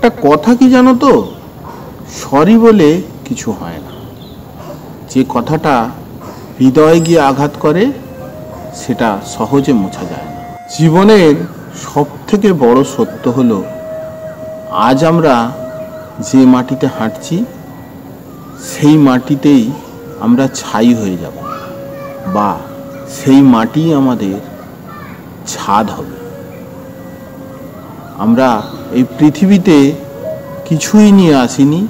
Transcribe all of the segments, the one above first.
একটা কথা কি জানো তো, সরি বলে কিছু হয় না। যে কথাটা হৃদয়ে গিয়ে আঘাত করে সেটা সহজে মোছা যায় না। জীবনের সব থেকে বড় সত্য হলো, আজ আমরা যে মাটিতে হাঁটছি সেই মাটিতেই আমরা ছাই হয়ে যাব, বা সেই মাটি আমাদের ছাদ হবে। আমরা এই পৃথিবীতে কিছুই নিয়ে আসিনি,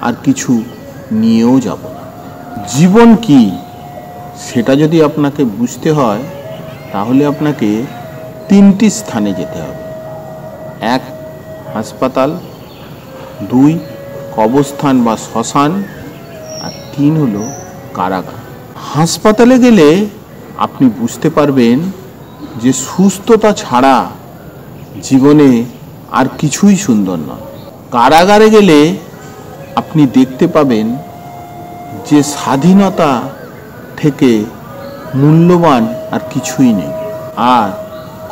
আর কিছু নিয়েও যাব না। জীবন কি সেটা যদি আপনাকে বুঝতে হয়, তাহলে আপনাকে 3টি স্থানে যেতে হবে। 1, হাসপাতাল, 2, কবরস্থান বা শ্মশান, আর 3 হলো কারাগার। হাসপাতালে গেলে আপনি বুঝতে পারবেন যে সুস্থতা ছাড়া জীবনে আর কিছুই সুন্দর নয়। কারাগারে গেলে আপনি দেখতে পাবেন যে স্বাধীনতা থেকে মূল্যবান আর কিছুই নেই। আর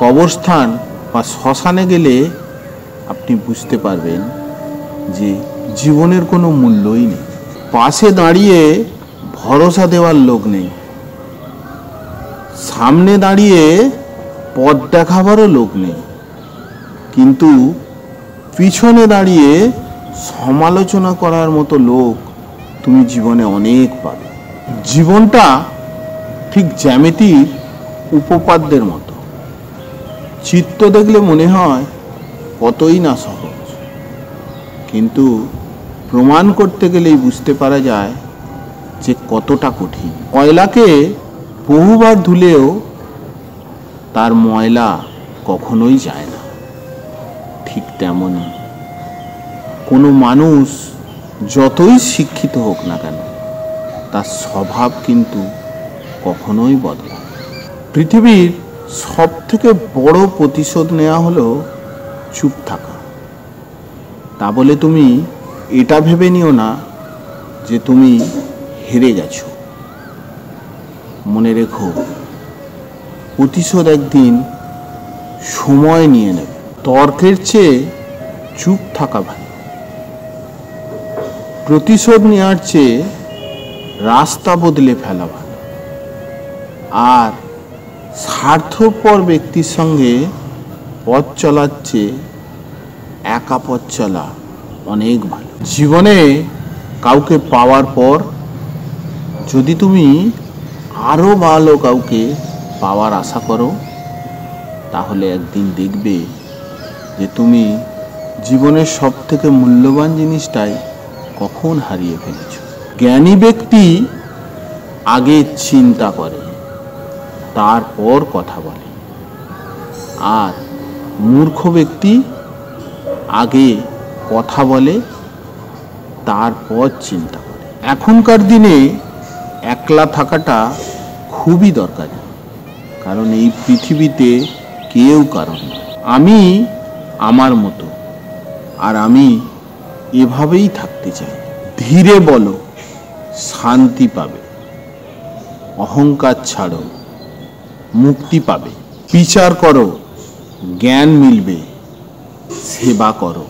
কবরস্থান বা শ্মশানে গেলে আপনি বুঝতে পারবেন যে জীবনের কোনো মূল্যই নেই। পাশে দাঁড়িয়ে ভরসা দেওয়ার লোক নেই, সামনে দাঁড়িয়ে পথ দেখাবারও লোক নেই, কিন্তু পিছনে দাঁড়িয়ে সমালোচনা করার মতো লোক তুমি জীবনে অনেক পাবে। জীবনটা ঠিক জ্যামিতির উপপাদ্যের মতো। চিত্র দেখলে মনে হয় কতই না সহজ, কিন্তু প্রমাণ করতে গেলেই বুঝতে পারা যায় যে কতটা কঠিন। ময়লাকে বহুবার ধুলেও তার ময়লা কখনোই যায় না। ঠিক তেমনই কোনো মানুষ যতই শিক্ষিত হোক না কেন, তার স্বভাব কিন্তু কখনোই বদলায়। পৃথিবীর সব থেকে বড় প্রতিশোধ নেওয়া হলো চুপ থাকা। তা বলে তুমি এটা ভেবে নিও না যে তুমি হেরে গেছো। মনে রেখো, প্রতিশোধ একদিন সময় নিয়ে নেবে। তর্কের চেয়ে চুপ থাকা ভালো। প্রতিশোধ নেওয়ার চেয়ে রাস্তা বদলে ফেলা ভালো। আর স্বার্থপর ব্যক্তির সঙ্গে পথ চলার চেয়ে একা পথ চলা অনেক ভালো। জীবনে কাউকে পাওয়ার পর যদি তুমি আরো ভালো কাউকে পাওয়ার আশা করো, তাহলে একদিন দেখবে যে তুমি জীবনের সব থেকে মূল্যবান জিনিসটাই কখন হারিয়ে ফেলেছ। জ্ঞানী ব্যক্তি আগে চিন্তা করে, তারপর কথা বলে। আর মূর্খ ব্যক্তি আগে কথা বলে, তারপর চিন্তা করে। এখনকার দিনে একলা থাকাটা খুবই দরকারি, কারণ এই পৃথিবীতে কেউ কারণ না। আমি আমার মতো, আর আমি এভাবেই থাকতে চাই। ধীরে বলো, শান্তি পাবে। অহংকার ছাড়ো, মুক্তি পাবে। বিচার করো, জ্ঞান মিলবে। সেবা করো,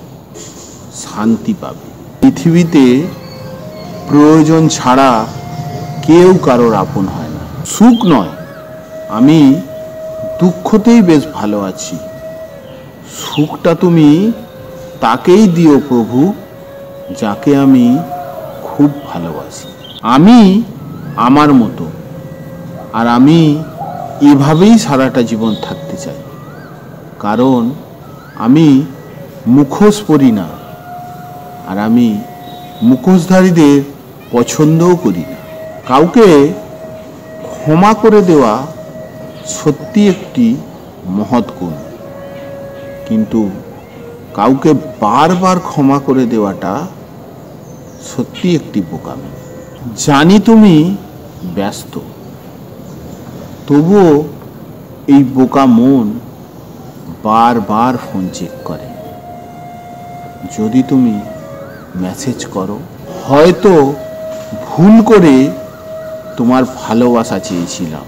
শান্তি পাবে। পৃথিবীতে প্রয়োজন ছাড়া কেউ কারোর আপন হয় না। সুখ নয়, আমি দুঃখতেই বেশ ভালো আছি। সুখটা তুমি তাকেই দিও প্রভু, যাকে আমি খুব ভালোবাসি। আমি আমার মতো, আর আমি এভাবেই সারাটা জীবন থাকতে চাই। কারণ আমি মুখোশ পরি না, আর আমি মুখোশধারীদের পছন্দও করি না। কাউকে ক্ষমা করে দেওয়া সত্যি একটি মহৎ গুণ, কিন্তু কাউকে বারবার ক্ষমা করে দেওয়াটা সত্যি একটি বোকামি। জানি তুমি ব্যস্ত, তবুও এই বোকা মন বারবার ফোন চেক করে। যদি তুমি মেসেজ করো, হয়তো ভুল করে তোমার ভালোবাসা চেয়েছিলাম।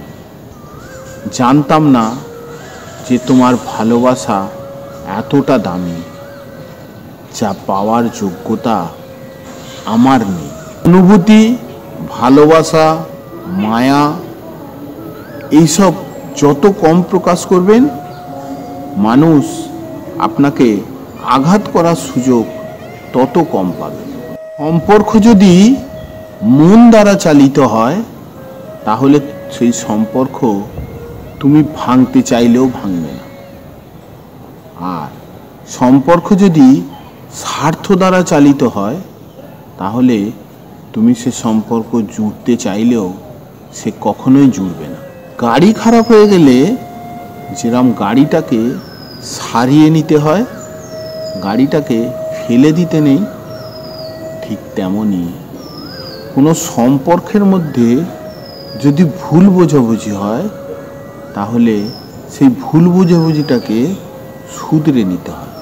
জানতাম না যে তোমার ভালোবাসা এতটা দামি। যা পাওয়ার যোগ্যতা আমার নেই। অনুভূতি, ভালোবাসা, মায়া এইসব যত কম প্রকাশ করবেন, মানুষ আপনাকে আঘাত করার সুযোগ তত কম পাবে। সম্পর্ক যদি মন দ্বারা চালিত হয়, তাহলে সেই সম্পর্ক তুমি ভাঙতে চাইলেও ভাঙবে না। আর সম্পর্ক যদি স্বার্থ দ্বারা চালিত হয়, তাহলে তুমি সে সম্পর্ক জুড়তে চাইলেও সে কখনোই জুড়বে না। গাড়ি খারাপ হয়ে গেলে যেরকম গাড়িটাকে সারিয়ে নিতে হয়, গাড়িটাকে ফেলে দিতে নেই, ঠিক তেমনই কোনো সম্পর্কের মধ্যে যদি ভুল বোঝাবুঝি হয়, তাহলে সেই ভুল বোঝাবুঝিটাকে শুধরে নিতে হয়,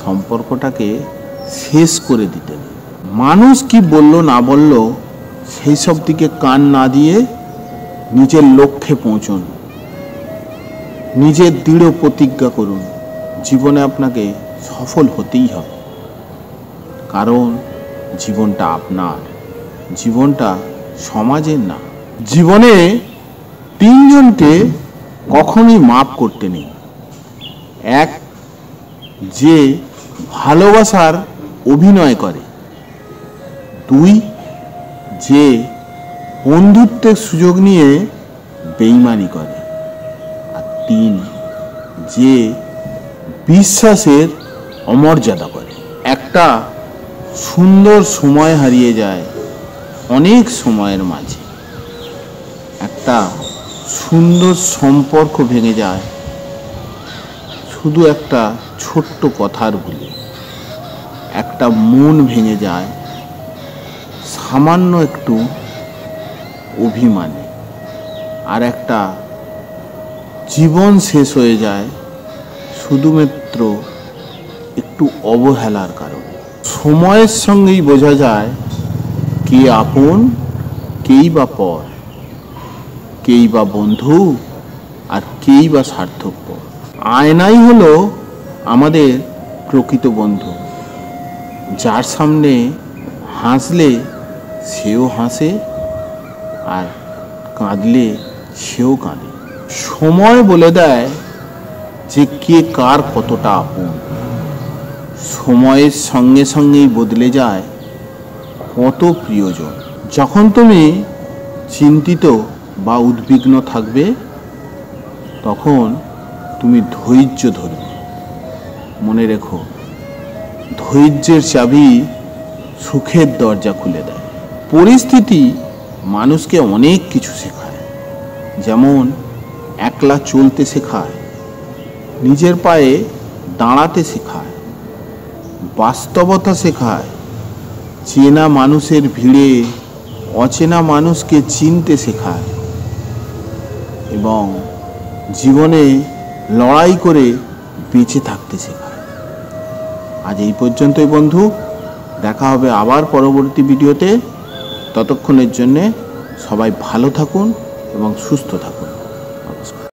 সম্পর্কটাকে শেষ করে দিতে নেই। মানুষ কি বলল না বলল সেই সব দিকে কান না দিয়ে নিজের লক্ষ্যে পৌঁছুন। নিজের দৃঢ় প্রতিজ্ঞা করুন, জীবনে আপনাকে সফল হতেই হবে। কারণ জীবনটা আপনার, জীবনটা সমাজের না। জীবনে তিনজনকে কখনোই মাপ করতে নেই। এক, যে ভালোবাসার অভিনয় করে। দুই, যে বন্ধুত্বের সুযোগ নিয়ে বেইমানি করে। আর তিন, যে বিশ্বাসের অমর্যাদা করে। একটা সুন্দর সময় হারিয়ে যায় অনেক সময়ের মাঝে। একটা সুন্দর সম্পর্ক ভেঙে যায় শুধু একটা ছোট্ট কথার ভুলে। একটা মন ভেঙে যায় সামান্য একটু অভিমানে। আর একটা জীবন শেষ হয়ে যায় শুধুমাত্র একটু অবহেলার কারণে। সময়ের সঙ্গেই বোঝা যায় কে আপন, কেই বা পর, কেই বা বন্ধু, আর কেই বা স্বার্থপর। আয়নাই হলো আমাদের প্রকৃত বন্ধু। যার সামনে হাসলে সেও হাসে, আর কাঁদলে সেও কাঁদে। সময় বলে দেয় যে কে কার কতটা আপন। সময়ের সঙ্গে সঙ্গেই বদলে যায় কত প্রিয়জন। যখন তুমি চিন্তিত বা উদ্বিগ্ন থাকবে, তখন তুমি ধৈর্য ধরবে। মনে রেখো, ধৈর্যের চাবি সুখের দরজা খুলে দেয়। পরিস্থিতি মানুষকে অনেক কিছু শেখায়। যেমন একলা চলতে শেখায়, নিজের পায়ে দাঁড়াতে শেখায়, বাস্তবতা শেখায়, চেনা মানুষের ভিড়ে অচেনা মানুষকে চিনতে শেখায়, এবং জীবনে লড়াই করে বেঁচে থাকতে শেখায়। আজ এই পর্যন্তই বন্ধু, দেখা হবে আবার পরবর্তী ভিডিওতে। ততক্ষণের জন্যে সবাই ভালো থাকুন এবং সুস্থ থাকুন।